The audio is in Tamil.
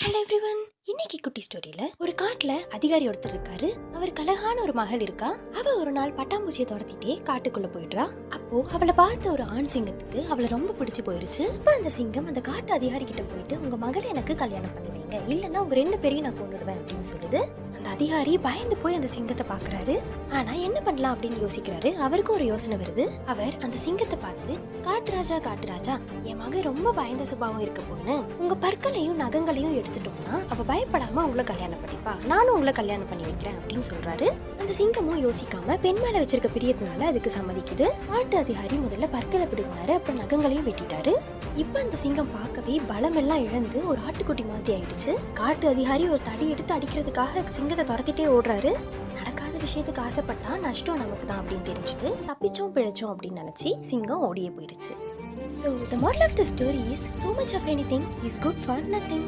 Hello everyone. இன்னைக்கு குட்டி ஸ்டோரியில ஒரு காட்டுல அதிகாரி ஒருத்தர் இருக்காரு. அவருக்கு அழகான ஒரு மகள் இருக்கா. அவ ஒரு நாள் பட்டாம்பூச்சியை துரத்திட்டே காட்டுக்குள்ள போயிடுறா. அப்போ அவளை பார்த்த ஒரு ஆண் சிங்கத்துக்கு அவளை ரொம்ப பிடிச்சு போயிருச்சு. அப்ப அந்த சிங்கம் அந்த காட்டு அதிகாரி கிட்ட போயிட்டு, உங்க மகளை எனக்கு கல்யாணம் பண்ணி வைங்க, இல்லைன்னா உங்க 2 பேரையும் நான் கொண்டுடுவேன் அப்படின்னு சொல்லுது. அந்த அதிகாரி பயந்து போய் அந்த சிங்கத்தை பாக்குறாரு. ஆனா என்ன பண்ணலாம் அப்படின்னு யோசிக்கிறாரு. அவருக்கு ஒரு யோசனை வருது. அவர் அந்த சிங்கத்தை பார்த்து, காட்டு ராஜா, என் மக ரொம்ப பயந்த சுபாவம் இருக்க பொண்ணு, உங்க பற்களையும் நகங்களையும் எடுத்துட்டோம்னா அவ பயப்படாம உங்களை கல்யாணம் பண்ணிப்பா, நானும் உங்களை கல்யாணம் பண்ணி வைக்கிறேன் அப்படின்னு சொல்றாரு. அந்த சிங்கமும் யோசிக்காம பெண் மேல வச்சிருக்க பிரியத்தினால அதுக்கு சம்மதிக்குது. காட்டு அதிகாரி முதல்ல பற்களை பிடிக்கினாரு, அப்புறம் நகங்களையும் வெட்டிட்டாரு. இப்ப அந்த சிங்கம் பார்க்கவே பலமெல்லாம் இழந்து ஒரு ஆட்டுக்குட்டி மாதிரி ஆயிடுச்சு. காட்டு அதிகாரி ஒரு தடி எடுத்து அடிக்கிறதுக்காக சிங்கத்தை துரத்திட்டே ஓடுறாரு. நடக்காத விஷயத்துக்கு ஆசைப்பட்டா நஷ்டம் நமக்கு தான் அப்படின்னு தெரிஞ்சுட்டு தப்பிச்சோம் பிழைச்சோம் அப்படின்னு நினைச்சு சிங்கம் ஓடியே போயிடுச்சு. So the moral of the story is, too much of anything is good for nothing.